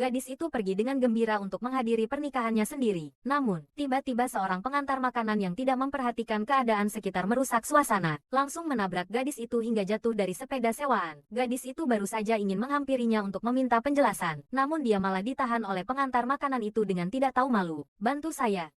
Gadis itu pergi dengan gembira untuk menghadiri pernikahannya sendiri. Namun, tiba-tiba seorang pengantar makanan yang tidak memperhatikan keadaan sekitar merusak suasana, langsung menabrak gadis itu hingga jatuh dari sepeda sewaan. Gadis itu baru saja ingin menghampirinya untuk meminta penjelasan, namun dia malah ditahan oleh pengantar makanan itu dengan tidak tahu malu. "Bantu saya."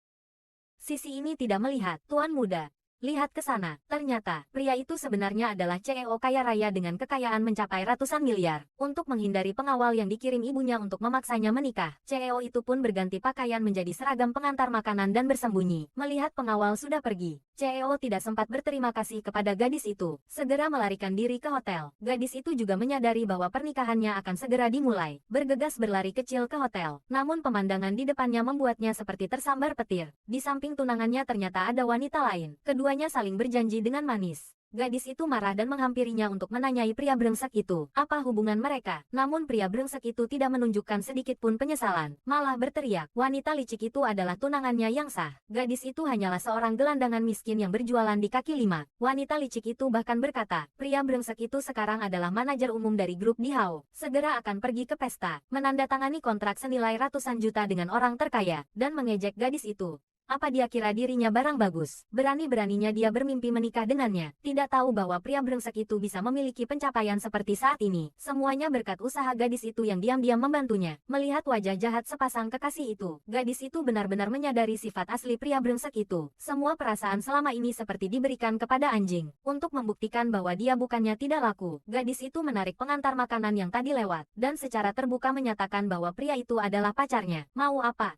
Sisi ini tidak melihat, "Tuan muda, lihat ke sana." Ternyata, pria itu sebenarnya adalah CEO kaya raya dengan kekayaan mencapai ratusan miliar. Untuk menghindari pengawal yang dikirim ibunya untuk memaksanya menikah, CEO itu pun berganti pakaian menjadi seragam pengantar makanan dan bersembunyi. Melihat pengawal sudah pergi, CEO tidak sempat berterima kasih kepada gadis itu. Segera melarikan diri ke hotel. Gadis itu juga menyadari bahwa pernikahannya akan segera dimulai. Bergegas berlari kecil ke hotel. Namun pemandangan di depannya membuatnya seperti tersambar petir. Di samping tunangannya ternyata ada wanita lain. Keduanya saling berjanji dengan manis. Gadis itu marah dan menghampirinya untuk menanyai pria brengsek itu, apa hubungan mereka. Namun pria brengsek itu tidak menunjukkan sedikit pun penyesalan, malah berteriak, wanita licik itu adalah tunangannya yang sah. Gadis itu hanyalah seorang gelandangan miskin yang berjualan di kaki lima. Wanita licik itu bahkan berkata, pria brengsek itu sekarang adalah manajer umum dari grup Dihao, segera akan pergi ke pesta, menandatangani kontrak senilai ratusan juta dengan orang terkaya, dan mengejek gadis itu. Apa dia kira dirinya barang bagus? Berani-beraninya dia bermimpi menikah dengannya. Tidak tahu bahwa pria brengsek itu bisa memiliki pencapaian seperti saat ini. Semuanya berkat usaha gadis itu yang diam-diam membantunya. Melihat wajah jahat sepasang kekasih itu, gadis itu benar-benar menyadari sifat asli pria brengsek itu. Semua perasaan selama ini seperti diberikan kepada anjing. Untuk membuktikan bahwa dia bukannya tidak laku, gadis itu menarik pengantar makanan yang tadi lewat, dan secara terbuka menyatakan bahwa pria itu adalah pacarnya. Mau apa?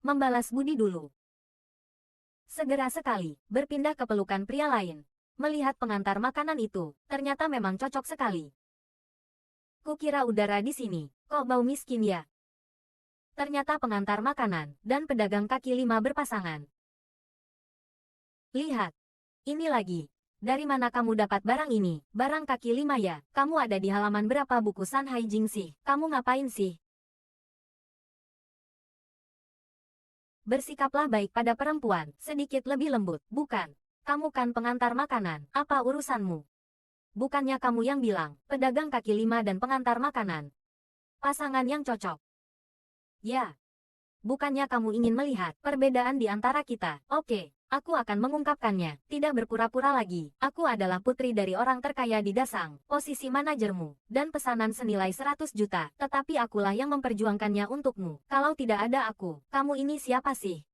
Membalas budi dulu. Segera sekali, berpindah ke pelukan pria lain. Melihat pengantar makanan itu, ternyata memang cocok sekali. Kukira udara di sini, kok bau miskin ya? Ternyata pengantar makanan dan pedagang kaki lima berpasangan. Lihat, ini lagi. Dari mana kamu dapat barang ini? Barang kaki lima ya? Kamu ada di halaman berapa buku Sanhai Jing sih? Kamu ngapain sih? Bersikaplah baik pada perempuan, sedikit lebih lembut, bukan? Kamu kan pengantar makanan, apa urusanmu? Bukannya kamu yang bilang, pedagang kaki lima dan pengantar makanan. Pasangan yang cocok. Ya, bukannya kamu ingin melihat perbedaan di antara kita? Oke, aku akan mengungkapkannya. Tidak berpura-pura lagi. Aku adalah putri dari orang terkaya di Dasang, posisi manajermu, dan pesanan senilai 100 juta. Tetapi akulah yang memperjuangkannya untukmu. Kalau tidak ada aku, kamu ini siapa sih?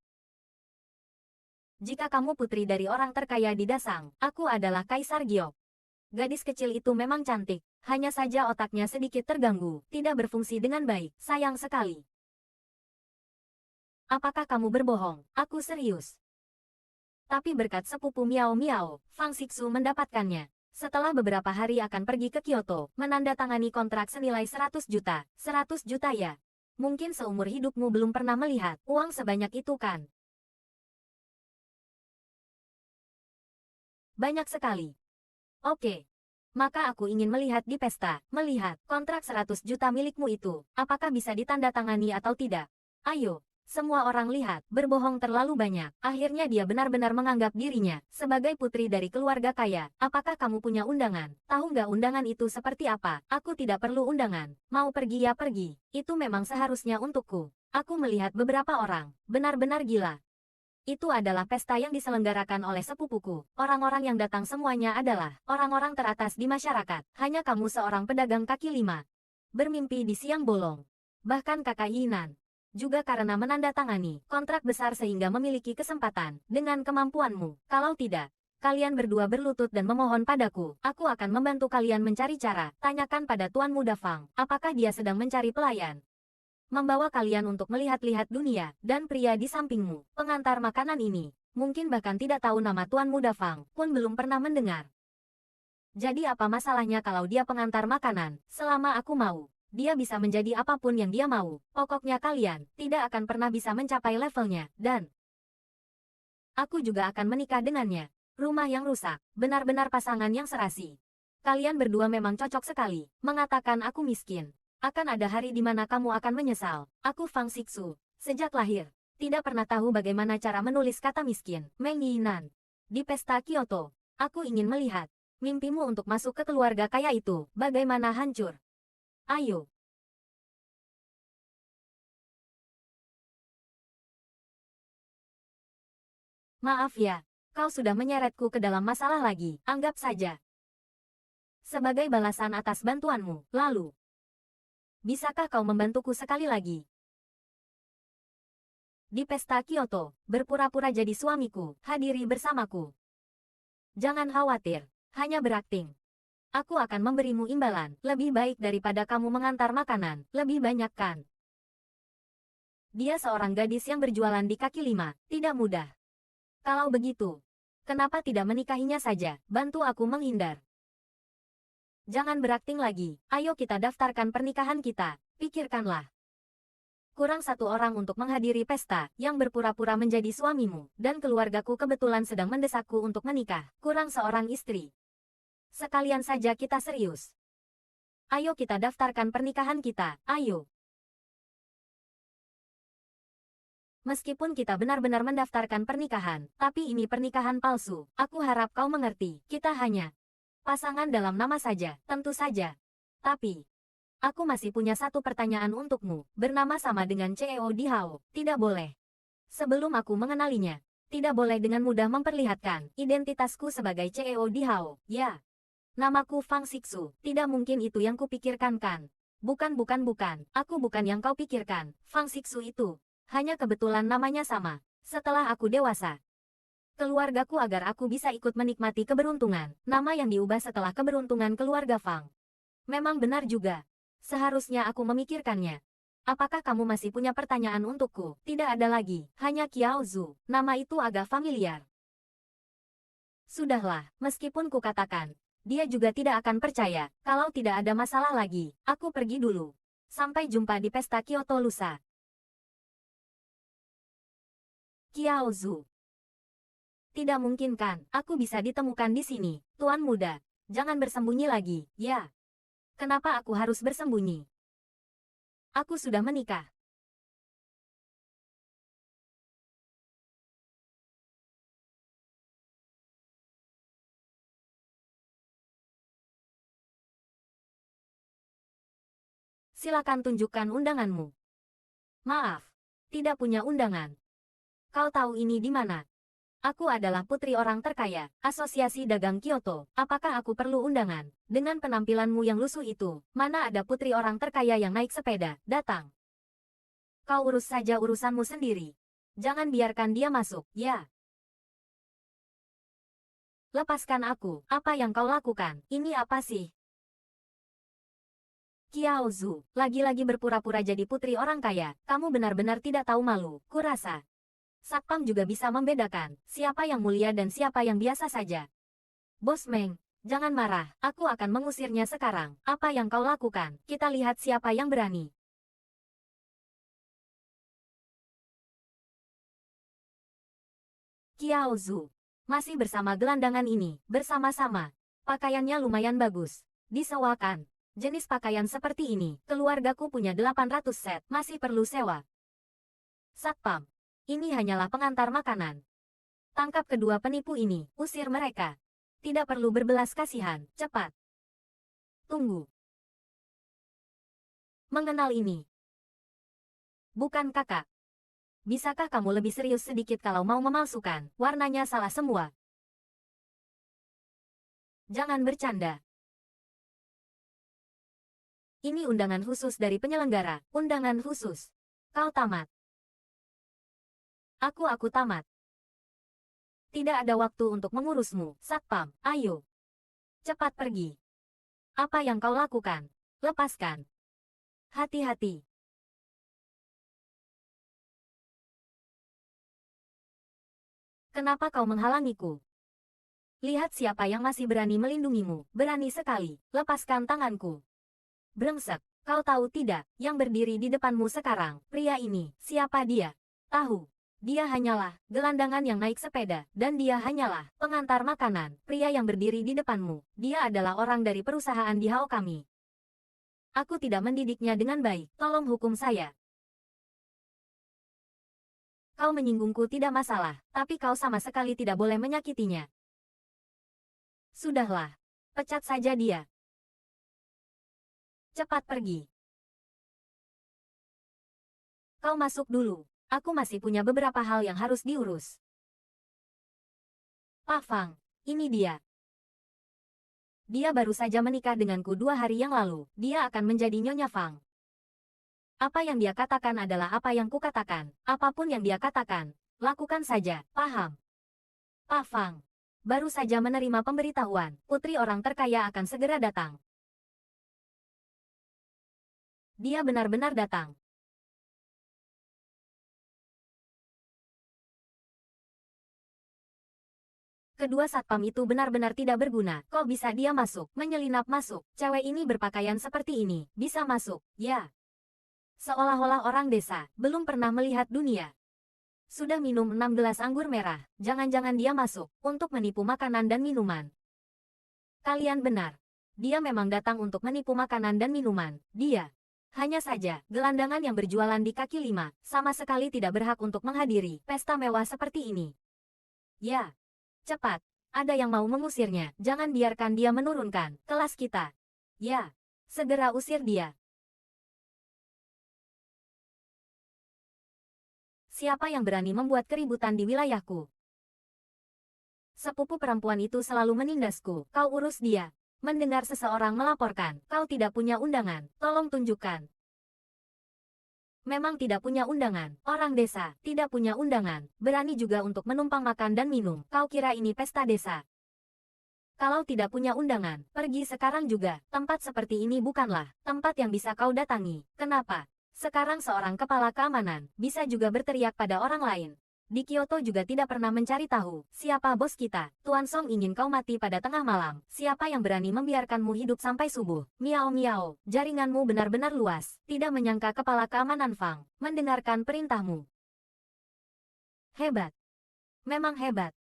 Jika kamu putri dari orang terkaya di Dasang, aku adalah Kaisar Giok. Gadis kecil itu memang cantik, hanya saja otaknya sedikit terganggu, tidak berfungsi dengan baik. Sayang sekali. Apakah kamu berbohong? Aku serius. Tapi berkat sepupu Miao Miao, Fang Xixu mendapatkannya. Setelah beberapa hari akan pergi ke Kyoto, menandatangani kontrak senilai 100 juta. 100 juta ya? Mungkin seumur hidupmu belum pernah melihat uang sebanyak itu kan? Banyak sekali. Oke. Maka aku ingin melihat di pesta, melihat kontrak 100 juta milikmu itu, apakah bisa ditandatangani atau tidak. Ayo. Semua orang lihat, berbohong terlalu banyak. Akhirnya dia benar-benar menganggap dirinya sebagai putri dari keluarga kaya. Apakah kamu punya undangan? Tahu nggak undangan itu seperti apa? Aku tidak perlu undangan. Mau pergi ya pergi. Itu memang seharusnya untukku. Aku melihat beberapa orang, benar-benar gila. Itu adalah pesta yang diselenggarakan oleh sepupuku. Orang-orang yang datang semuanya adalah orang-orang teratas di masyarakat. Hanya kamu seorang pedagang kaki lima. Bermimpi di siang bolong. Bahkan kakak Yinan juga karena menandatangani kontrak besar sehingga memiliki kesempatan dengan kemampuanmu. Kalau tidak, kalian berdua berlutut dan memohon padaku. Aku akan membantu kalian mencari cara. Tanyakan pada Tuan Muda Fang, apakah dia sedang mencari pelayan. Membawa kalian untuk melihat-lihat dunia, dan pria di sampingmu, pengantar makanan ini, mungkin bahkan tidak tahu nama Tuan Muda Fang, pun belum pernah mendengar. Jadi apa masalahnya kalau dia pengantar makanan, selama aku mau? Dia bisa menjadi apapun yang dia mau. Pokoknya kalian tidak akan pernah bisa mencapai levelnya, dan aku juga akan menikah dengannya. Rumah yang rusak, benar-benar pasangan yang serasi. Kalian berdua memang cocok sekali. Mengatakan aku miskin. Akan ada hari di mana kamu akan menyesal. Aku Fang Xixu. Sejak lahir, tidak pernah tahu bagaimana cara menulis kata miskin. Meng Yinan. Di pesta Kyoto, aku ingin melihat mimpimu untuk masuk ke keluarga kaya itu, bagaimana hancur. Ayo. Maaf ya, kau sudah menyeretku ke dalam masalah lagi, anggap saja. Sebagai balasan atas bantuanmu, lalu. Bisakah kau membantuku sekali lagi? Di pesta Kyoto, berpura-pura jadi suamiku, hadiri bersamaku. Jangan khawatir, hanya berakting. Aku akan memberimu imbalan, lebih baik daripada kamu mengantar makanan, lebih banyak kan? Dia seorang gadis yang berjualan di kaki lima, tidak mudah. Kalau begitu, kenapa tidak menikahinya saja, bantu aku menghindar. Jangan berakting lagi, ayo kita daftarkan pernikahan kita, pikirkanlah. Kurang satu orang untuk menghadiri pesta, yang berpura-pura menjadi suamimu, dan keluargaku kebetulan sedang mendesakku untuk menikah, kurang seorang istri. Sekalian saja kita serius. Ayo kita daftarkan pernikahan kita, ayo. Meskipun kita benar-benar mendaftarkan pernikahan, tapi ini pernikahan palsu. Aku harap kau mengerti, kita hanya pasangan dalam nama saja, tentu saja. Tapi, aku masih punya satu pertanyaan untukmu, bernama sama dengan CEO Dihao, tidak boleh. Sebelum aku mengenalinya, tidak boleh dengan mudah memperlihatkan identitasku sebagai CEO Dihao, ya. Namaku Fang Xixu, tidak mungkin itu yang kupikirkan kan? Bukan, aku bukan yang kau pikirkan, Fang Xixu itu. Hanya kebetulan namanya sama. Setelah aku dewasa, keluargaku agar aku bisa ikut menikmati keberuntungan, nama yang diubah setelah keberuntungan keluarga Fang. Memang benar juga. Seharusnya aku memikirkannya. Apakah kamu masih punya pertanyaan untukku? Tidak ada lagi, hanya Qiao Zhu. Nama itu agak familiar. Sudahlah, meskipun kukatakan, dia juga tidak akan percaya. Kalau tidak ada masalah lagi, aku pergi dulu. Sampai jumpa di pesta Kyoto lusa. Qiao Zhu. Tidak mungkin kan, aku bisa ditemukan di sini, Tuan Muda. Jangan bersembunyi lagi, ya. Kenapa aku harus bersembunyi? Aku sudah menikah. Silakan tunjukkan undanganmu. Maaf, tidak punya undangan. Kau tahu ini di mana? Aku adalah putri orang terkaya, Asosiasi Dagang Kyoto. Apakah aku perlu undangan? Dengan penampilanmu yang lusuh itu, mana ada putri orang terkaya yang naik sepeda, datang. Kau urus saja urusanmu sendiri. Jangan biarkan dia masuk, ya. Lepaskan aku, apa yang kau lakukan? Ini apa sih? Qiao Zhu, lagi-lagi berpura-pura jadi putri orang kaya. Kamu benar-benar tidak tahu malu, kurasa. Satpam juga bisa membedakan siapa yang mulia dan siapa yang biasa saja. Bos Meng, jangan marah, aku akan mengusirnya sekarang. Apa yang kau lakukan? Kita lihat siapa yang berani. Qiao Zhu, masih bersama gelandangan ini, bersama-sama. Pakaiannya lumayan bagus. Disewakan. Jenis pakaian seperti ini, keluargaku punya 800 set, masih perlu sewa. Satpam. Ini hanyalah pengantar makanan. Tangkap kedua penipu ini, usir mereka. Tidak perlu berbelas kasihan, cepat. Tunggu. Mengenal ini. Bukan kakak. Bisakah kamu lebih serius sedikit kalau mau memalsukan? Warnanya salah semua. Jangan bercanda. Ini undangan khusus dari penyelenggara, undangan khusus. Kau tamat. Aku tamat. Tidak ada waktu untuk mengurusmu, Satpam, ayo. Cepat pergi. Apa yang kau lakukan? Lepaskan. Hati-hati. Kenapa kau menghalangiku? Lihat siapa yang masih berani melindungimu, berani sekali. Lepaskan tanganku. Brengsek, kau tahu tidak, yang berdiri di depanmu sekarang, pria ini, siapa dia? Tahu. Dia hanyalah gelandangan yang naik sepeda, dan dia hanyalah pengantar makanan, pria yang berdiri di depanmu. Dia adalah orang dari perusahaan Dihao kami. Aku tidak mendidiknya dengan baik, tolong hukum saya. Kau menyinggungku tidak masalah, tapi kau sama sekali tidak boleh menyakitinya. Sudahlah, pecat saja dia. Cepat pergi. Kau masuk dulu. Aku masih punya beberapa hal yang harus diurus. Pak Fang, ini dia. Dia baru saja menikah denganku 2 hari yang lalu. Dia akan menjadi Nyonya Fang. Apa yang dia katakan adalah apa yang kukatakan. Apapun yang dia katakan, lakukan saja, paham? Pak Fang, baru saja menerima pemberitahuan, putri orang terkaya akan segera datang. Dia benar-benar datang. Kedua satpam itu benar-benar tidak berguna. Kok bisa dia masuk, menyelinap masuk? Cewek ini berpakaian seperti ini, bisa masuk, ya. Seolah-olah orang desa, belum pernah melihat dunia. Sudah minum 6 gelas anggur merah, jangan-jangan dia masuk, untuk menipu makanan dan minuman. Kalian benar. Dia memang datang untuk menipu makanan dan minuman. Dia. Hanya saja, gelandangan yang berjualan di kaki lima, sama sekali tidak berhak untuk menghadiri pesta mewah seperti ini. Ya. Cepat. Ada yang mau mengusirnya, jangan biarkan dia menurunkan kelas kita. Ya. Segera usir dia. Siapa yang berani membuat keributan di wilayahku? Sepupu perempuan itu selalu menindasku. Kau urus dia. Mendengar seseorang melaporkan, kau tidak punya undangan, tolong tunjukkan. Memang tidak punya undangan. Orang desa, tidak punya undangan. Berani juga untuk menumpang makan dan minum. Kau kira ini pesta desa? Kalau tidak punya undangan, pergi sekarang juga. Tempat seperti ini bukanlah tempat yang bisa kau datangi. Kenapa? Sekarang seorang kepala keamanan bisa juga berteriak pada orang lain. Di Kyoto juga tidak pernah mencari tahu siapa bos kita. Tuan Song ingin kau mati pada tengah malam. Siapa yang berani membiarkanmu hidup sampai subuh? Miao miao, jaringanmu benar-benar luas. Tidak menyangka kepala keamanan Fang mendengarkan perintahmu. Hebat. Memang hebat.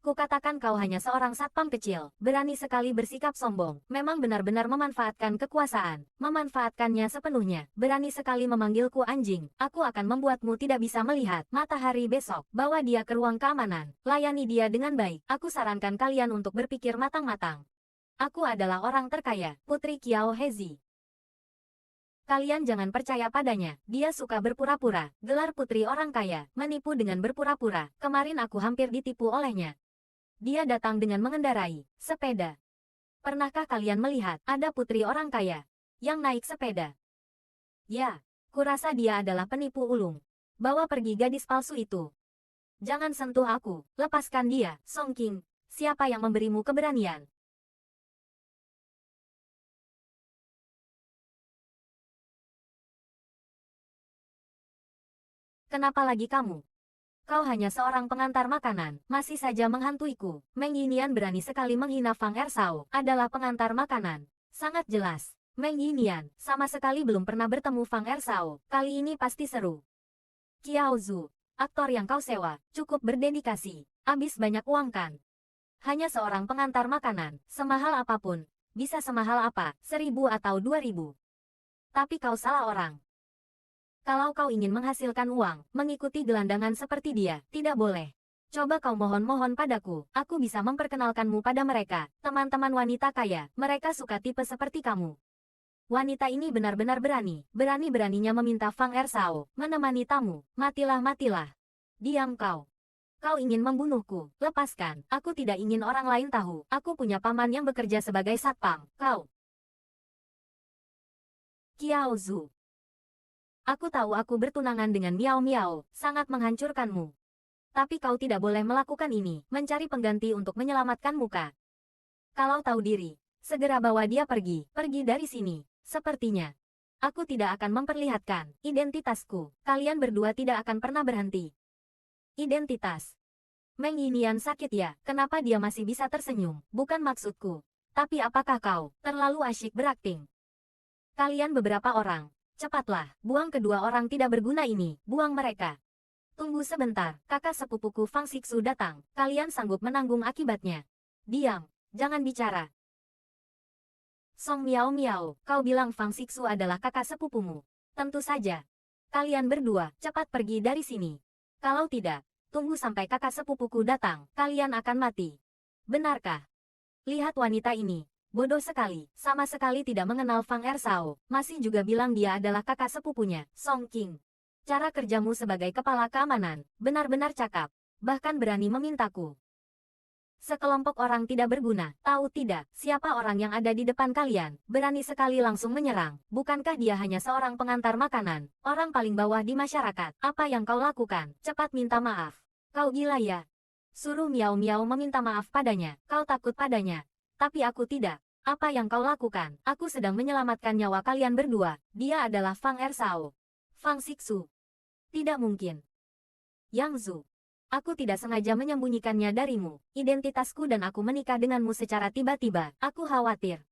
Kukatakan kau hanya seorang satpam kecil, berani sekali bersikap sombong, memang benar-benar memanfaatkan kekuasaan, memanfaatkannya sepenuhnya, berani sekali memanggilku anjing, aku akan membuatmu tidak bisa melihat matahari besok, bawa dia ke ruang keamanan, layani dia dengan baik, aku sarankan kalian untuk berpikir matang-matang. Aku adalah orang terkaya, Putri Kiao Hezi. Kalian jangan percaya padanya, dia suka berpura-pura, gelar putri orang kaya, menipu dengan berpura-pura, kemarin aku hampir ditipu olehnya. Dia datang dengan mengendarai sepeda. Pernahkah kalian melihat ada putri orang kaya yang naik sepeda? Ya, kurasa dia adalah penipu ulung. Bawa pergi gadis palsu itu. Jangan sentuh aku, lepaskan dia, Song King. Siapa yang memberimu keberanian? Kenapa lagi kamu? Kau hanya seorang pengantar makanan, masih saja menghantuiku. Meng Yinian berani sekali menghina Fang Ershao, adalah pengantar makanan. Sangat jelas. Meng Yinian, sama sekali belum pernah bertemu Fang Ershao, kali ini pasti seru. Kiao Zhu, aktor yang kau sewa, cukup berdedikasi. Habis banyak uang kan? Hanya seorang pengantar makanan, semahal apapun. Bisa semahal apa, 1.000 atau 2.000. Tapi kau salah orang. Kalau kau ingin menghasilkan uang, mengikuti gelandangan seperti dia, tidak boleh. Coba kau mohon-mohon padaku, aku bisa memperkenalkanmu pada mereka, teman-teman wanita kaya, mereka suka tipe seperti kamu. Wanita ini benar-benar berani, berani-beraninya meminta Fang Ershao, menemani tamu, matilah. Diam kau. Kau ingin membunuhku, lepaskan, aku tidak ingin orang lain tahu, aku punya paman yang bekerja sebagai satpam, kau. Kiao Zhu. Aku tahu aku bertunangan dengan Miao Miao, sangat menghancurkanmu. Tapi kau tidak boleh melakukan ini, mencari pengganti untuk menyelamatkan muka. Kalau tahu diri, segera bawa dia pergi dari sini. Sepertinya, aku tidak akan memperlihatkan identitasku. Kalian berdua tidak akan pernah berhenti. Identitas. Meng Yinian sakit ya, kenapa dia masih bisa tersenyum? Bukan maksudku. Tapi apakah kau terlalu asyik berakting? Kalian beberapa orang. Cepatlah, buang kedua orang tidak berguna ini, buang mereka. Tunggu sebentar, kakak sepupuku Fang Xixu datang, kalian sanggup menanggung akibatnya. Diam, jangan bicara. Song Miao Miao, kau bilang Fang Xixu adalah kakak sepupumu. Tentu saja. Kalian berdua, cepat pergi dari sini. Kalau tidak, tunggu sampai kakak sepupuku datang, kalian akan mati. Benarkah? Lihat wanita ini. Bodoh sekali, sama sekali tidak mengenal Fang Ershao, masih juga bilang dia adalah kakak sepupunya, Song King. Cara kerjamu sebagai kepala keamanan, benar-benar cakap, bahkan berani memintaku. Sekelompok orang tidak berguna. Tahu tidak, siapa orang yang ada di depan kalian? Berani sekali langsung menyerang. Bukankah dia hanya seorang pengantar makanan? Orang paling bawah di masyarakat. Apa yang kau lakukan? Cepat minta maaf. Kau gila ya? Suruh Miao Miao meminta maaf padanya. Kau takut padanya. Tapi aku tidak. Apa yang kau lakukan? Aku sedang menyelamatkan nyawa kalian berdua. Dia adalah Fang Ershao. Fang Xixu. Tidak mungkin. Yang Zhu. Aku tidak sengaja menyembunyikannya darimu. Identitasku dan aku menikah denganmu secara tiba-tiba. Aku khawatir.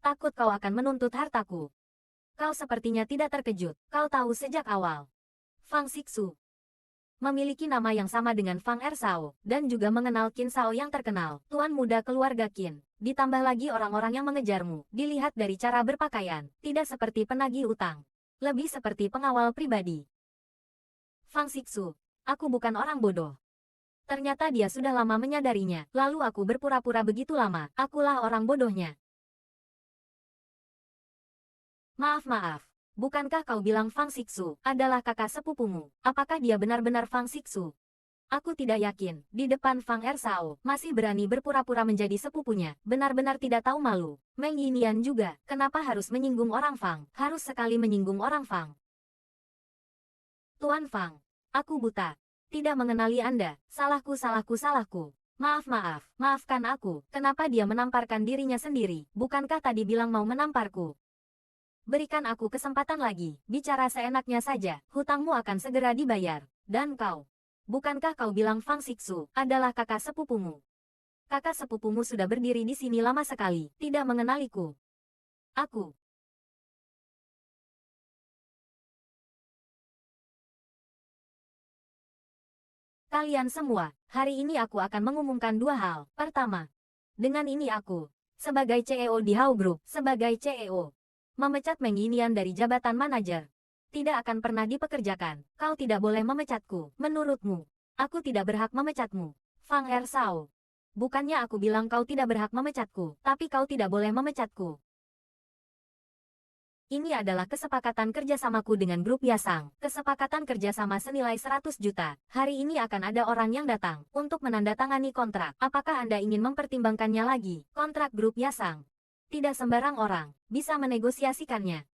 Takut kau akan menuntut hartaku. Kau sepertinya tidak terkejut. Kau tahu sejak awal. Fang Xixu memiliki nama yang sama dengan Fang Ershao, dan juga mengenal Qin Shao yang terkenal, tuan muda keluarga Qin. Ditambah lagi orang-orang yang mengejarmu, dilihat dari cara berpakaian, tidak seperti penagih utang. Lebih seperti pengawal pribadi. Fang Xixu. Aku bukan orang bodoh. Ternyata dia sudah lama menyadarinya, lalu aku berpura-pura begitu lama. Akulah orang bodohnya. Maaf. Bukankah kau bilang Fang Xixu adalah kakak sepupumu? Apakah dia benar-benar Fang Xixu? Aku tidak yakin. Di depan Fang Ershao, masih berani berpura-pura menjadi sepupunya. Benar-benar tidak tahu malu. Meng Yinian juga. Kenapa harus menyinggung orang Fang? Harus sekali menyinggung orang Fang. Tuan Fang. Aku buta. Tidak mengenali Anda. Salahku. Maaf. Maafkan aku. Kenapa dia menamparkan dirinya sendiri? Bukankah tadi bilang mau menamparku? Berikan aku kesempatan lagi. Bicara seenaknya saja. Hutangmu akan segera dibayar. Dan kau. Bukankah kau bilang Fang Xixu adalah kakak sepupumu? Kakak sepupumu sudah berdiri di sini lama sekali. Tidak mengenaliku. Aku. Kalian semua, hari ini aku akan mengumumkan dua hal. Pertama, dengan ini aku, sebagai CEO di Hao Group, sebagai CEO, memecat Meng Yinian dari jabatan manajer. Tidak akan pernah dipekerjakan. Kau tidak boleh memecatku. Menurutmu, aku tidak berhak memecatmu. Fang Ershao. Bukannya aku bilang kau tidak berhak memecatku, tapi kau tidak boleh memecatku. Ini adalah kesepakatan kerjasamaku dengan grup Yasang. Kesepakatan kerjasama senilai 100 juta. Hari ini akan ada orang yang datang untuk menandatangani kontrak. Apakah Anda ingin mempertimbangkannya lagi? Kontrak grup Yasang. Tidak sembarang orang bisa menegosiasikannya.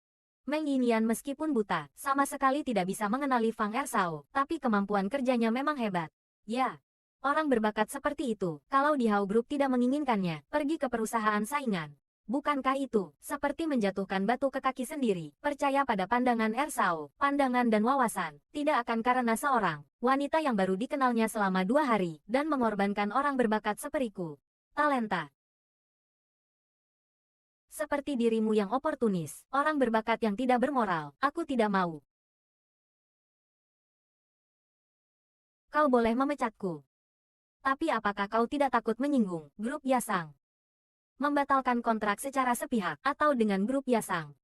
Meng Yinian meskipun buta, sama sekali tidak bisa mengenali Fang Ershao, tapi kemampuan kerjanya memang hebat. Ya, orang berbakat seperti itu, kalau di Hao Group tidak menginginkannya, pergi ke perusahaan saingan. Bukankah itu seperti menjatuhkan batu ke kaki sendiri? Percaya pada pandangan Ershao, pandangan dan wawasan, tidak akan karena seorang wanita yang baru dikenalnya selama 2 hari, dan mengorbankan orang berbakat sepertiku. Talenta. Seperti dirimu yang oportunis, orang berbakat yang tidak bermoral, aku tidak mau. Kau boleh memecatku. Tapi apakah kau tidak takut menyinggung grup Yasang? Membatalkan kontrak secara sepihak, atau dengan grup Yasang.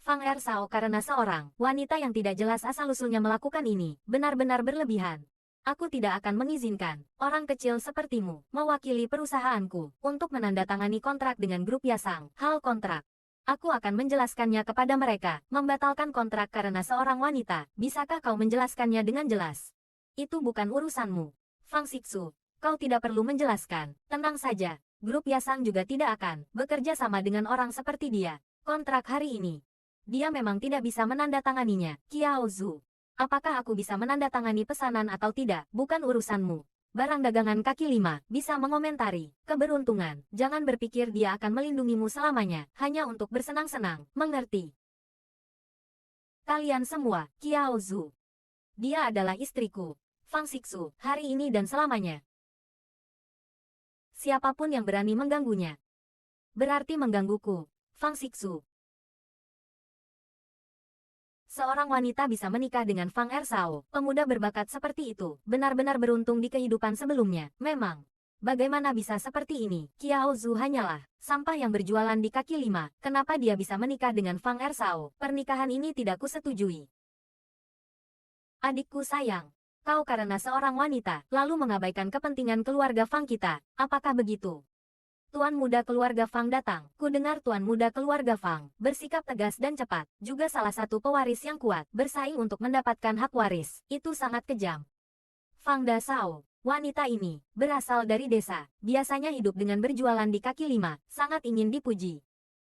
Fang Ershao karena seorang wanita yang tidak jelas asal-usulnya melakukan ini, benar-benar berlebihan. Aku tidak akan mengizinkan orang kecil sepertimu mewakili perusahaanku untuk menandatangani kontrak dengan grup Yasang. Hal kontrak. Aku akan menjelaskannya kepada mereka, membatalkan kontrak karena seorang wanita. Bisakah kau menjelaskannya dengan jelas? Itu bukan urusanmu. Fang Xixu, kau tidak perlu menjelaskan. Tenang saja. Grup Yasang juga tidak akan bekerja sama dengan orang seperti dia. Kontrak hari ini. Dia memang tidak bisa menandatanganinya. Qiao Zhu. Apakah aku bisa menandatangani pesanan atau tidak? Bukan urusanmu. Barang dagangan kaki 5 bisa mengomentari. Keberuntungan. Jangan berpikir dia akan melindungimu selamanya. Hanya untuk bersenang-senang. Mengerti? Kalian semua, Qiao Zhu. Dia adalah istriku. Fang Xixu, hari ini dan selamanya. Siapapun yang berani mengganggunya, berarti menggangguku. Fang Xixu. Seorang wanita bisa menikah dengan Fang Ershao, pemuda berbakat seperti itu, benar-benar beruntung di kehidupan sebelumnya. Memang, bagaimana bisa seperti ini? Qiao Zhu hanyalah sampah yang berjualan di kaki 5. Kenapa dia bisa menikah dengan Fang Ershao? Pernikahan ini tidak kusetujui. Adikku sayang. Kau karena seorang wanita, lalu mengabaikan kepentingan keluarga Fang kita. Apakah begitu? Tuan muda keluarga Fang datang. Ku dengar tuan muda keluarga Fang bersikap tegas dan cepat. Juga salah satu pewaris yang kuat, bersaing untuk mendapatkan hak waris. Itu sangat kejam. Fang Dashao. Wanita ini berasal dari desa, biasanya hidup dengan berjualan di kaki lima, sangat ingin dipuji.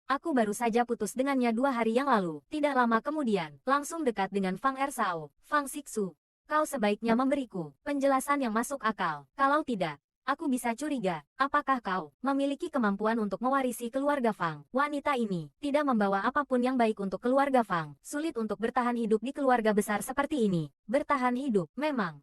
Aku baru saja putus dengannya 2 hari yang lalu. Tidak lama kemudian, langsung dekat dengan Fang Ersao, Fang Xixu. Kau sebaiknya memberiku penjelasan yang masuk akal. Kalau tidak, aku bisa curiga. Apakah kau memiliki kemampuan untuk mewarisi keluarga Fang? Wanita ini tidak membawa apapun yang baik untuk keluarga Fang. Sulit untuk bertahan hidup di keluarga besar seperti ini. Bertahan hidup, memang.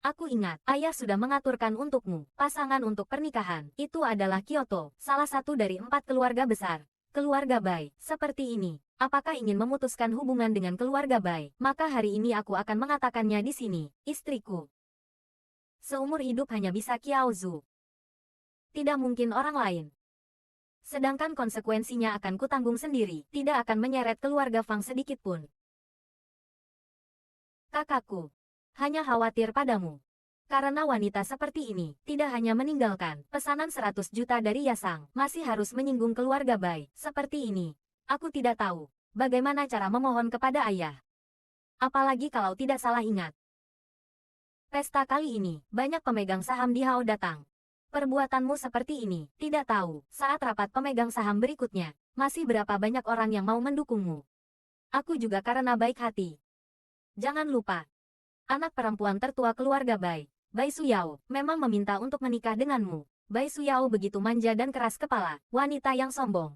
Aku ingat, ayah sudah mengaturkan untukmu pasangan untuk pernikahan. Itu adalah Kyoto, salah satu dari 4 keluarga besar. Keluarga Bai, seperti ini. Apakah ingin memutuskan hubungan dengan keluarga Bai? Maka hari ini aku akan mengatakannya di sini, istriku. Seumur hidup hanya bisa Kiao Zu. Tidak mungkin orang lain. Sedangkan konsekuensinya akan kutanggung sendiri, tidak akan menyeret keluarga Fang sedikit pun. Kakakku. Hanya khawatir padamu. Karena wanita seperti ini, tidak hanya meninggalkan pesanan 100 juta dari Yasang, masih harus menyinggung keluarga Bai. Seperti ini, aku tidak tahu bagaimana cara memohon kepada ayah. Apalagi kalau tidak salah ingat. Pesta kali ini, banyak pemegang saham di Hao datang. Perbuatanmu seperti ini, tidak tahu, saat rapat pemegang saham berikutnya, masih berapa banyak orang yang mau mendukungmu. Aku juga karena baik hati. Jangan lupa. Anak perempuan tertua keluarga Bai, Bai Suyao, memang meminta untuk menikah denganmu. Bai Suyao begitu manja dan keras kepala, wanita yang sombong.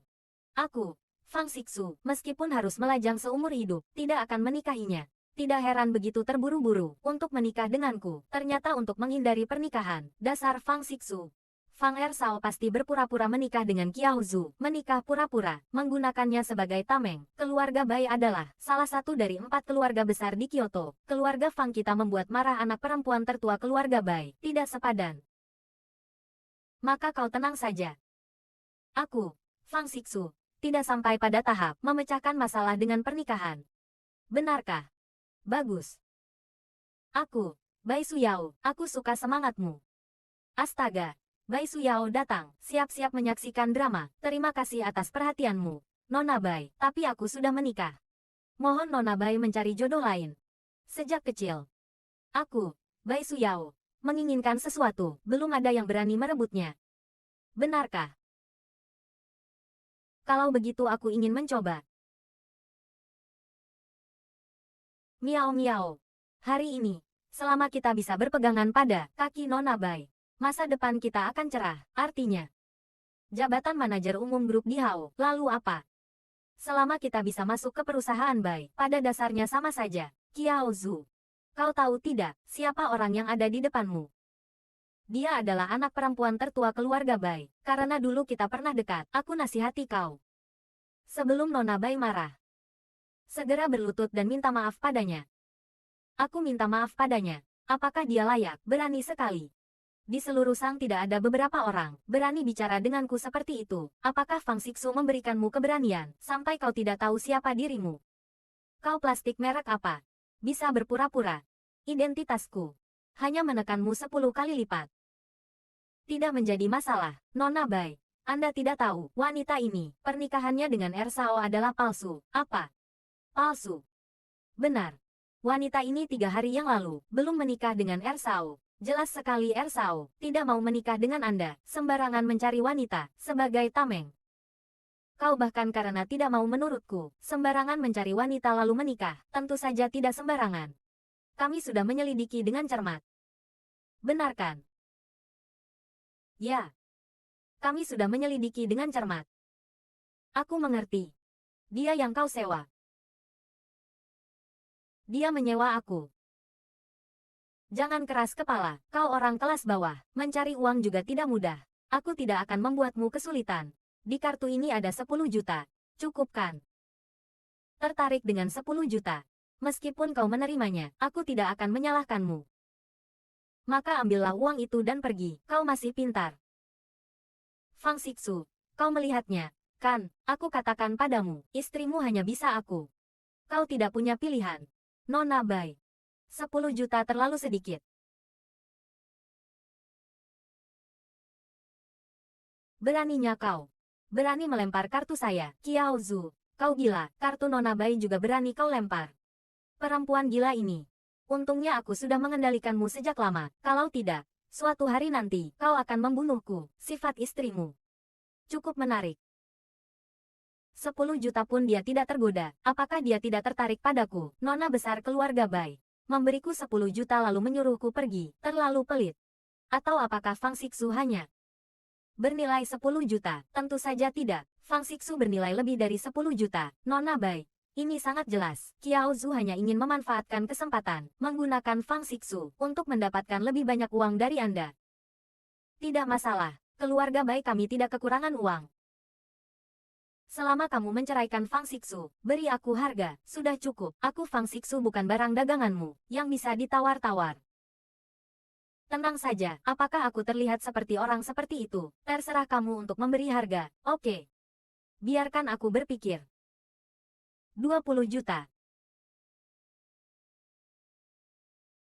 Aku, Fang Xixu, meskipun harus melajang seumur hidup, tidak akan menikahinya. Tidak heran begitu terburu-buru untuk menikah denganku, ternyata untuk menghindari pernikahan. Dasar Fang Xixu. Fang Ersao pasti berpura-pura menikah dengan Kiao Zu. Menikah pura-pura, menggunakannya sebagai tameng. Keluarga Bai adalah salah satu dari 4 keluarga besar di Kyoto. Keluarga Fang kita membuat marah anak perempuan tertua keluarga Bai. Tidak sepadan. Maka kau tenang saja. Aku, Fang Xixu, tidak sampai pada tahap memecahkan masalah dengan pernikahan. Benarkah? Bagus. Aku, Bai Suyao, aku suka semangatmu. Astaga. Bai Suyao datang, siap-siap menyaksikan drama. Terima kasih atas perhatianmu, Nona Bai, tapi aku sudah menikah. Mohon Nona Bai mencari jodoh lain. Sejak kecil, aku, Bai Suyao, menginginkan sesuatu, belum ada yang berani merebutnya. Benarkah? Kalau begitu aku ingin mencoba. Miao-miao. Hari ini, selama kita bisa berpegangan pada kaki Nona Bai, masa depan kita akan cerah, artinya. Jabatan manajer umum grup di Hao, lalu apa? Selama kita bisa masuk ke perusahaan Bai, pada dasarnya sama saja. Kiao Zu. Kau tahu tidak, siapa orang yang ada di depanmu? Dia adalah anak perempuan tertua keluarga Bai. Karena dulu kita pernah dekat, aku nasihati kau. Sebelum Nona Bai marah, segera berlutut dan minta maaf padanya. Aku minta maaf padanya. Apakah dia layak? Berani sekali. Di seluruh Sang tidak ada beberapa orang berani bicara denganku seperti itu. Apakah Fang Xixu memberikanmu keberanian sampai kau tidak tahu siapa dirimu? Kau plastik merek apa? Bisa berpura-pura. Identitasku hanya menekanmu 10 kali lipat. Tidak menjadi masalah, Nona Bai. Anda tidak tahu, wanita ini, pernikahannya dengan Ersao adalah palsu. Apa? Palsu. Benar. Wanita ini 3 hari yang lalu belum menikah dengan Ersao. Jelas sekali Ersao tidak mau menikah dengan Anda, sembarangan mencari wanita, sebagai tameng. Kau bahkan karena tidak mau menurutku, sembarangan mencari wanita lalu menikah, tentu saja tidak sembarangan. Kami sudah menyelidiki dengan cermat. Benar kan? Ya. Kami sudah menyelidiki dengan cermat. Aku mengerti. Dia yang kau sewa. Dia menyewa aku. Jangan keras kepala, kau orang kelas bawah, mencari uang juga tidak mudah. Aku tidak akan membuatmu kesulitan. Di kartu ini ada 10 juta. Cukup kan? Tertarik dengan 10 juta. Meskipun kau menerimanya, aku tidak akan menyalahkanmu. Maka ambillah uang itu dan pergi, kau masih pintar. Fang Xixu, kau melihatnya, kan? Aku katakan padamu, istrimu hanya bisa aku. Kau tidak punya pilihan. Nona Bai. 10 juta terlalu sedikit. Beraninya kau. Berani melempar kartu saya, Kiao Zu. Kau gila, kartu Nona Bai juga berani kau lempar. Perempuan gila ini. Untungnya aku sudah mengendalikanmu sejak lama, kalau tidak, Suatu hari nanti, kau akan membunuhku. Sifat istrimu cukup menarik. 10 juta pun dia tidak tergoda. Apakah dia tidak tertarik padaku? Nona besar keluarga Bai memberiku 10 juta lalu menyuruhku pergi. Terlalu pelit. Atau apakah Fang Xixu hanya bernilai 10 juta? Tentu saja tidak. Fang Xixu bernilai lebih dari 10 juta. Nona Bai, ini sangat jelas. Qiao Zhu hanya ingin memanfaatkan kesempatan, menggunakan Fang Xixu untuk mendapatkan lebih banyak uang dari Anda. Tidak masalah. Keluarga Bai kami tidak kekurangan uang. Selama kamu menceraikan Fang Xixu, beri aku harga. Sudah cukup. Aku Fang Xixu bukan barang daganganmu, yang bisa ditawar-tawar. Tenang saja, apakah aku terlihat seperti orang seperti itu? Terserah kamu untuk memberi harga. Oke. Biarkan aku berpikir. 20 juta.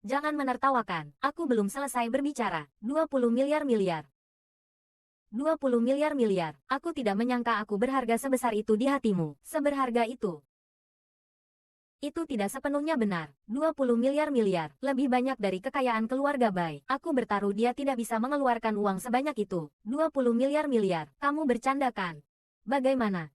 Jangan menertawakan, aku belum selesai berbicara. 20 miliar-miliar. 20 miliar-miliar. Aku tidak menyangka aku berharga sebesar itu di hatimu. Seberharga itu. Itu tidak sepenuhnya benar. 20 miliar-miliar. Lebih banyak dari kekayaan keluarga Bai. Aku bertaruh dia tidak bisa mengeluarkan uang sebanyak itu. 20 miliar-miliar. Kamu bercanda kan? Bagaimana?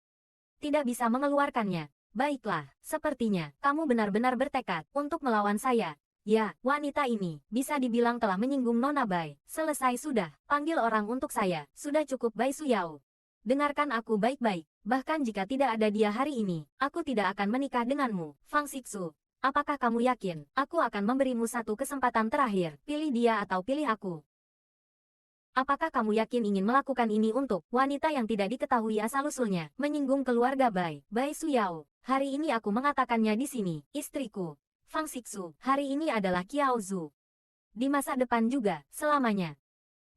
Tidak bisa mengeluarkannya. Baiklah, sepertinya kamu benar-benar bertekad untuk melawan saya. Ya, wanita ini bisa dibilang telah menyinggung Nona Bai. Selesai sudah, panggil orang untuk saya. Sudah cukup Bai Suyao. Dengarkan aku baik-baik. Bahkan jika tidak ada dia hari ini, aku tidak akan menikah denganmu. Fang Xixu, apakah kamu yakin aku akan memberimu satu kesempatan terakhir? Pilih dia atau pilih aku. Apakah kamu yakin ingin melakukan ini untuk wanita yang tidak diketahui asal-usulnya, menyinggung keluarga Bai Suyao? Hari ini aku mengatakannya di sini, istriku, Fang Xixu, hari ini adalah Qiao Zhu. Di masa depan juga, selamanya.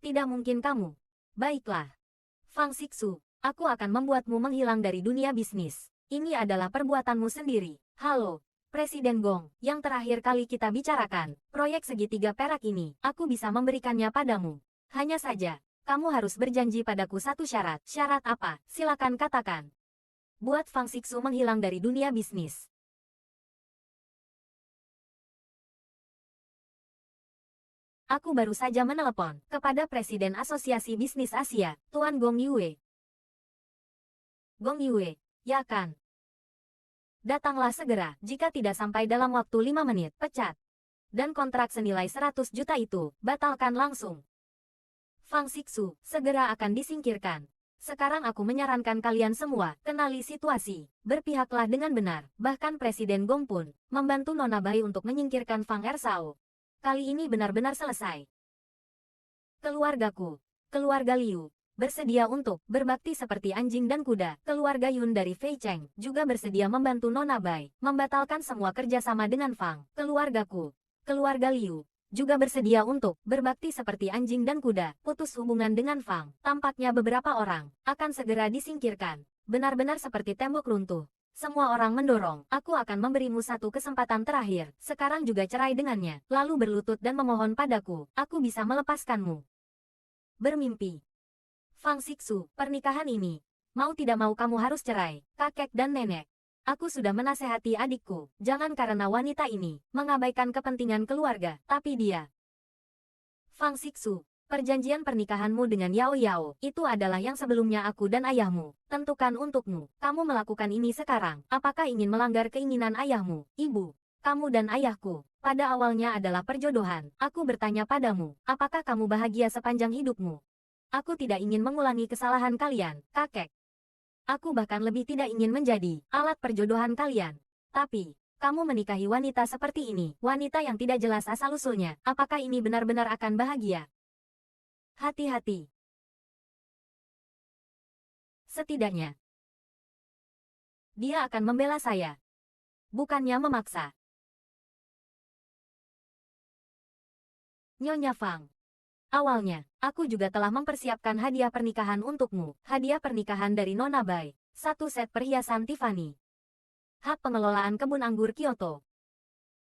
Tidak mungkin kamu. Baiklah. Fang Xixu, aku akan membuatmu menghilang dari dunia bisnis. Ini adalah perbuatanmu sendiri. Halo, Presiden Gong, yang terakhir kali kita bicarakan, proyek segitiga perak ini, aku bisa memberikannya padamu. Hanya saja, kamu harus berjanji padaku satu syarat. Syarat apa? Silakan katakan. Buat Fang Xixu menghilang dari dunia bisnis. Aku baru saja menelepon kepada Presiden Asosiasi Bisnis Asia, Tuan Gong Yue. Gong Yue, ya kan? Datanglah segera, jika tidak sampai dalam waktu 5 menit, pecat. Dan kontrak senilai 100 juta itu, batalkan langsung. Fang Xixu segera akan disingkirkan. Sekarang aku menyarankan kalian semua, kenali situasi. Berpihaklah dengan benar. Bahkan Presiden Gong pun membantu Nona Bai untuk menyingkirkan Fang Ershao. Kali ini benar-benar selesai. Keluargaku, keluarga Liu, bersedia untuk berbakti seperti anjing dan kuda. Keluarga Yun dari Fei Cheng juga bersedia membantu Nona Bai membatalkan semua kerjasama dengan Fang. Keluargaku, keluarga Liu, juga bersedia untuk berbakti seperti anjing dan kuda, putus hubungan dengan Fang. Tampaknya beberapa orang akan segera disingkirkan. Benar-benar seperti tembok runtuh. Semua orang mendorong, aku akan memberimu satu kesempatan terakhir. Sekarang juga cerai dengannya, lalu berlutut dan memohon padaku, aku bisa melepaskanmu. Bermimpi. Fang Xixu, pernikahan ini, mau tidak mau kamu harus cerai, kakek dan nenek. Aku sudah menasehati adikku, jangan karena wanita ini mengabaikan kepentingan keluarga, tapi dia. Fang Xixu, perjanjian pernikahanmu dengan Yao Yao, itu adalah yang sebelumnya aku dan ayahmu tentukan untukmu. Kamu melakukan ini sekarang, apakah ingin melanggar keinginan ayahmu, ibu? Kamu dan ayahku, pada awalnya adalah perjodohan. Aku bertanya padamu, apakah kamu bahagia sepanjang hidupmu? Aku tidak ingin mengulangi kesalahan kalian, kakek. Aku bahkan lebih tidak ingin menjadi alat perjodohan kalian. Tapi, kamu menikahi wanita seperti ini, wanita yang tidak jelas asal-usulnya. Apakah ini benar-benar akan bahagia? Hati-hati. Setidaknya, dia akan membela saya. Bukannya memaksa. Nyonya Fang. Awalnya, aku juga telah mempersiapkan hadiah pernikahan untukmu. Hadiah pernikahan dari Nona Bai. 1 set perhiasan Tiffany. Hak pengelolaan kebun anggur Kyoto.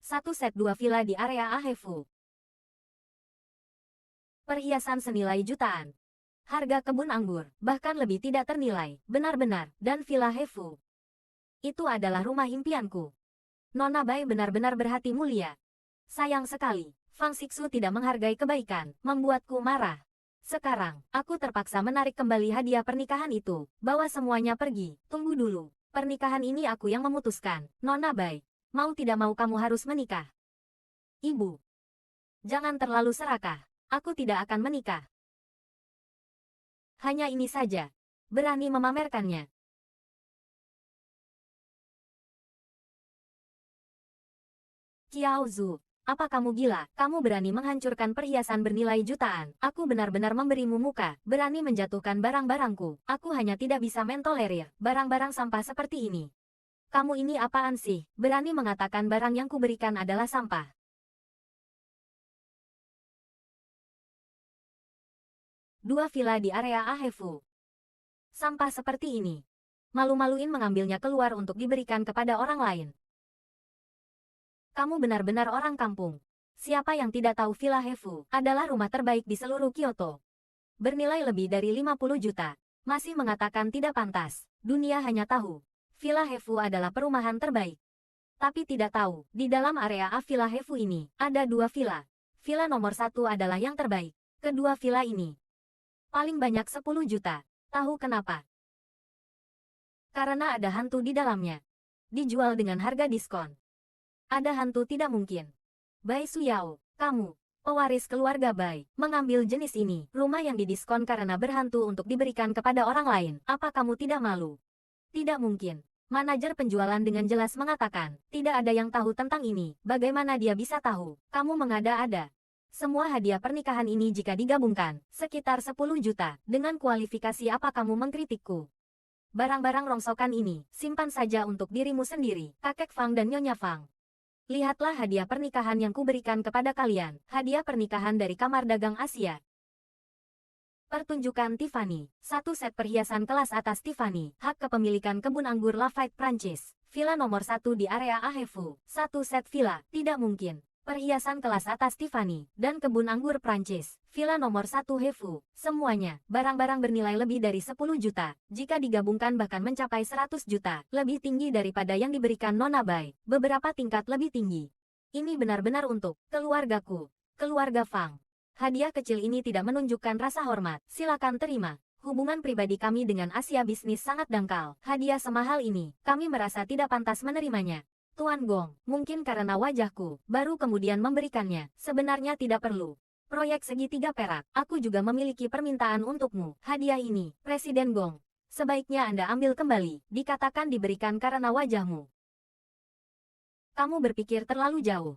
1 set 2 villa di area Ahefu. Perhiasan senilai jutaan. Harga kebun anggur, bahkan lebih tidak ternilai. Benar-benar, dan villa Hefu. Itu adalah rumah impianku. Nona Bai benar-benar berhati mulia. Sayang sekali, Fang Xixu tidak menghargai kebaikan, membuatku marah. Sekarang, aku terpaksa menarik kembali hadiah pernikahan itu. Bawa semuanya pergi. Tunggu dulu. Pernikahan ini aku yang memutuskan. Nona Bai, mau tidak mau kamu harus menikah. Ibu, jangan terlalu serakah. Aku tidak akan menikah. Hanya ini saja. Berani memamerkannya. Qiao Zhu, apa kamu gila? Kamu berani menghancurkan perhiasan bernilai jutaan. Aku benar-benar memberimu muka, berani menjatuhkan barang-barangku. Aku hanya tidak bisa mentolerir barang-barang sampah seperti ini. Kamu ini apaan sih? Berani mengatakan barang yang kuberikan adalah sampah. Dua villa di area Ahefu. Sampah seperti ini. Malu-maluin mengambilnya keluar untuk diberikan kepada orang lain. Kamu benar-benar orang kampung. Siapa yang tidak tahu Villa Hefu adalah rumah terbaik di seluruh Kyoto. Bernilai lebih dari 50 juta. Masih mengatakan tidak pantas. Dunia hanya tahu Villa Hefu adalah perumahan terbaik. Tapi tidak tahu, di dalam area A Villa Hefu ini, ada dua villa. Villa nomor 1 adalah yang terbaik. Kedua villa ini paling banyak 10 juta. Tahu kenapa? Karena ada hantu di dalamnya. Dijual dengan harga diskon. Ada hantu tidak mungkin. Bai Suyao, kamu, pewaris keluarga Bai, mengambil jenis ini, rumah yang didiskon karena berhantu untuk diberikan kepada orang lain. Apa kamu tidak malu? Tidak mungkin. Manajer penjualan dengan jelas mengatakan, tidak ada yang tahu tentang ini. Bagaimana dia bisa tahu? Kamu mengada-ada. Semua hadiah pernikahan ini jika digabungkan, sekitar 10 juta. Dengan kualifikasi apa kamu mengkritikku? Barang-barang rongsokan ini, simpan saja untuk dirimu sendiri, kakek Fang dan Nyonya Fang. Lihatlah hadiah pernikahan yang kuberikan kepada kalian, hadiah pernikahan dari Kamar Dagang Asia. Pertunjukan Tiffany, satu set perhiasan kelas atas Tiffany, hak kepemilikan kebun anggur Lafayette Prancis, villa nomor 1 di area Ahefu, satu set villa, tidak mungkin. Perhiasan kelas atas Tiffany, dan kebun anggur Prancis, villa nomor 1 Hefu, semuanya, barang-barang bernilai lebih dari 10 juta, jika digabungkan bahkan mencapai 100 juta, lebih tinggi daripada yang diberikan Nona Bai, beberapa tingkat lebih tinggi. Ini benar-benar untuk keluargaku, keluarga Fang. Hadiah kecil ini tidak menunjukkan rasa hormat, silakan terima. Hubungan pribadi kami dengan Asia bisnis sangat dangkal, hadiah semahal ini, kami merasa tidak pantas menerimanya. Tuan Gong, mungkin karena wajahku, baru kemudian memberikannya, sebenarnya tidak perlu. Proyek segitiga perak, aku juga memiliki permintaan untukmu, hadiah ini, Presiden Gong. Sebaiknya Anda ambil kembali, dikatakan diberikan karena wajahmu. Kamu berpikir terlalu jauh.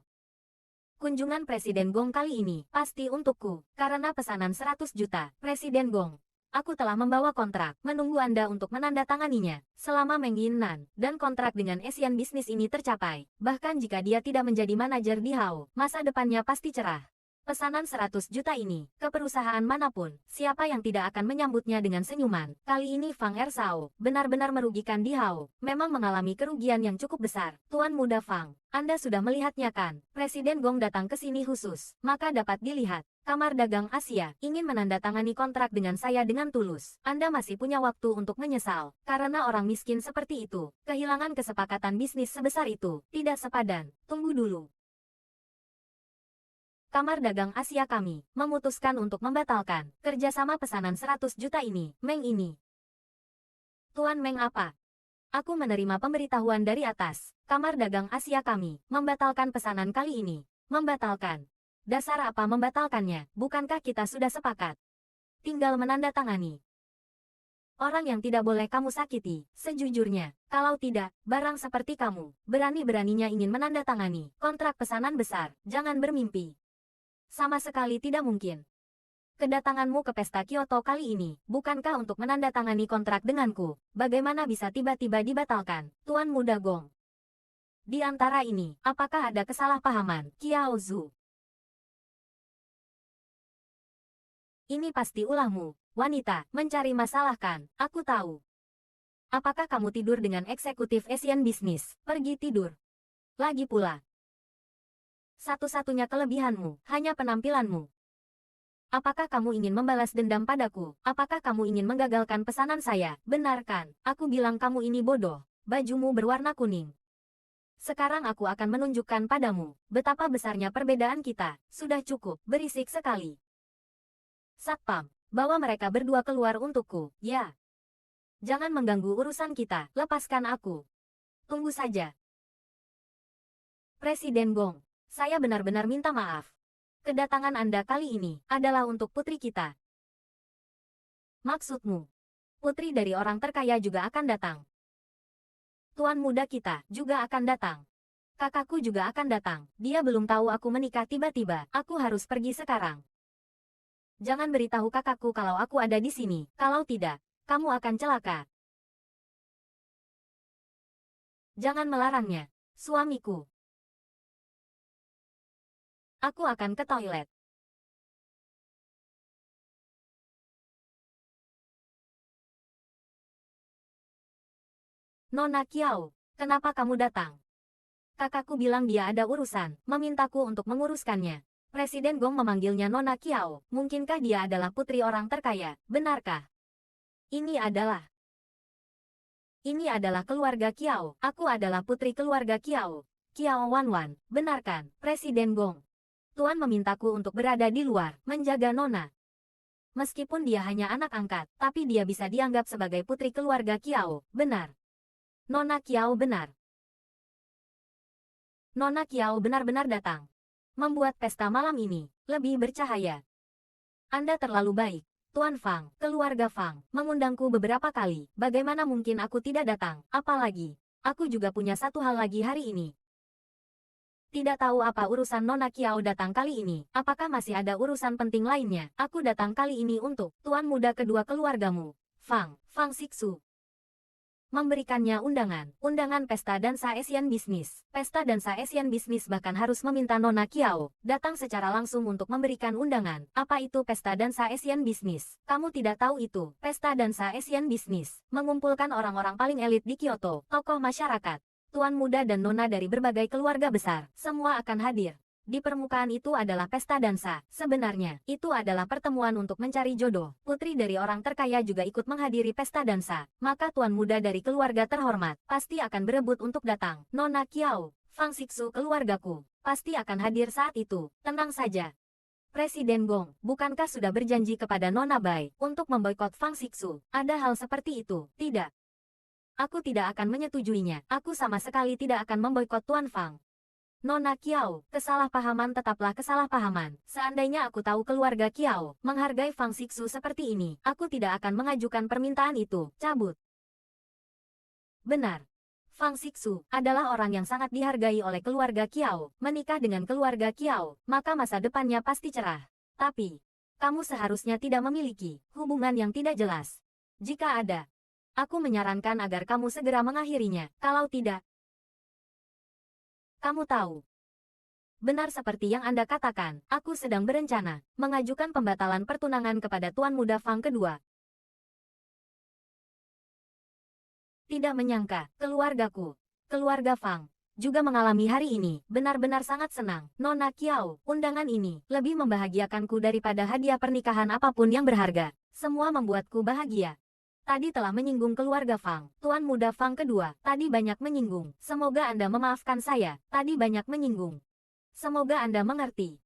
Kunjungan Presiden Gong kali ini, pasti untukku, karena pesanan 100 juta, Presiden Gong. Aku telah membawa kontrak, menunggu Anda untuk menandatanganinya, selama Meng Yinnan, dan kontrak dengan Asian bisnis ini tercapai. Bahkan jika dia tidak menjadi manajer di Hao, masa depannya pasti cerah. Pesanan 100 juta ini, ke perusahaan manapun, siapa yang tidak akan menyambutnya dengan senyuman. Kali ini Fang Ersao, benar-benar merugikan di Hao, memang mengalami kerugian yang cukup besar. Tuan Muda Fang, Anda sudah melihatnya kan? Presiden Gong datang ke sini khusus, maka dapat dilihat. Kamar Dagang Asia ingin menandatangani kontrak dengan saya dengan tulus. Anda masih punya waktu untuk menyesal, karena orang miskin seperti itu, kehilangan kesepakatan bisnis sebesar itu, tidak sepadan. Tunggu dulu. Kamar Dagang Asia kami memutuskan untuk membatalkan kerjasama pesanan 100 juta ini, Meng ini. Tuan Meng apa? Aku menerima pemberitahuan dari atas. Kamar Dagang Asia kami membatalkan pesanan kali ini. Membatalkan. Dasar apa membatalkannya? Bukankah kita sudah sepakat? Tinggal menandatangani. Orang yang tidak boleh kamu sakiti, sejujurnya, kalau tidak, barang seperti kamu, berani-beraninya ingin menandatangani kontrak pesanan besar, jangan bermimpi. Sama sekali tidak mungkin. Kedatanganmu ke pesta Kyoto kali ini, bukankah untuk menandatangani kontrak denganku? Bagaimana bisa tiba-tiba dibatalkan, Tuan Muda Gong? Di antara ini, apakah ada kesalahpahaman, Qiao Zhu? Ini pasti ulahmu, wanita, mencari masalah kan? Aku tahu. Apakah kamu tidur dengan eksekutif Asian Business? Pergi tidur. Lagi pula. Satu-satunya kelebihanmu, hanya penampilanmu. Apakah kamu ingin membalas dendam padaku? Apakah kamu ingin menggagalkan pesanan saya? Benar kan? Aku bilang kamu ini bodoh. Bajumu berwarna kuning. Sekarang aku akan menunjukkan padamu betapa besarnya perbedaan kita. Sudah cukup, berisik sekali. Satpam, bawa mereka berdua keluar untukku, ya. Jangan mengganggu urusan kita, lepaskan aku. Tunggu saja. Presiden Gong, saya benar-benar minta maaf. Kedatangan Anda kali ini adalah untuk putri kita. Maksudmu, putri dari orang terkaya juga akan datang. Tuan muda kita juga akan datang. Kakakku juga akan datang. Dia belum tahu aku menikah tiba-tiba. Aku harus pergi sekarang. Jangan beritahu kakakku kalau aku ada di sini. Kalau tidak, kamu akan celaka. Jangan melarangnya, suamiku. Aku akan ke toilet. Nona Kiao, kenapa kamu datang? Kakakku bilang dia ada urusan, memintaku untuk menguruskannya. Presiden Gong memanggilnya Nona Kiao. Mungkinkah dia adalah putri orang terkaya? Benarkah? Ini adalah keluarga Kiao. Aku adalah putri keluarga Kiao. Kiao Wanwan, benarkan, Presiden Gong? Tuan memintaku untuk berada di luar, menjaga Nona. Meskipun dia hanya anak angkat, tapi dia bisa dianggap sebagai putri keluarga Kiao. Benar. Nona Kiao benar. Nona Kiao benar-benar datang. Membuat pesta malam ini lebih bercahaya. Anda terlalu baik, Tuan Fang. Keluarga Fang mengundangku beberapa kali. Bagaimana mungkin aku tidak datang? Apalagi, aku juga punya satu hal lagi hari ini. Tidak tahu apa urusan Nona Kiao datang kali ini. Apakah masih ada urusan penting lainnya? Aku datang kali ini untuk tuan muda kedua keluargamu, Fang Sixu. Memberikannya undangan pesta dansa Asian Business. Pesta dansa Asian Business bahkan harus meminta Nona Kiao datang secara langsung untuk memberikan undangan. Apa itu pesta dansa Asian Business? Kamu tidak tahu itu? Pesta dansa Asian Business mengumpulkan orang-orang paling elit di Kyoto, tokoh masyarakat, tuan muda dan nona dari berbagai keluarga besar. Semua akan hadir. Di permukaan itu adalah pesta dansa. Sebenarnya, itu adalah pertemuan untuk mencari jodoh. Putri dari orang terkaya juga ikut menghadiri pesta dansa. Maka tuan muda dari keluarga terhormat pasti akan berebut untuk datang. Nona Kiao, Fang Sixu keluargaku, pasti akan hadir saat itu. Tenang saja. Presiden Gong, bukankah sudah berjanji kepada Nona Bai untuk memboikot Fang Sixu? Ada hal seperti itu? Tidak. Aku tidak akan menyetujuinya. Aku sama sekali tidak akan memboikot Tuan Fang. Nona Kiao, kesalahpahaman tetaplah kesalahpahaman. Seandainya aku tahu keluarga Kiao menghargai Fang Sixu seperti ini, aku tidak akan mengajukan permintaan itu. Cabut. Benar. Fang Sixu adalah orang yang sangat dihargai oleh keluarga Kiao. Menikah dengan keluarga Kiao, maka masa depannya pasti cerah. Tapi, kamu seharusnya tidak memiliki hubungan yang tidak jelas. Jika ada, aku menyarankan agar kamu segera mengakhirinya. Kalau tidak, kamu tahu. Benar seperti yang Anda katakan, aku sedang berencana mengajukan pembatalan pertunangan kepada Tuan Muda Fang kedua. Tidak menyangka, keluarga Fang, juga mengalami hari ini. Benar-benar sangat senang. Nona Kiao, undangan ini lebih membahagiakanku daripada hadiah pernikahan apapun yang berharga. Semua membuatku bahagia. Tadi telah menyinggung keluarga Fang. Tuan Muda Fang kedua, tadi banyak menyinggung. Semoga Anda memaafkan saya. Tadi banyak menyinggung. Semoga Anda mengerti.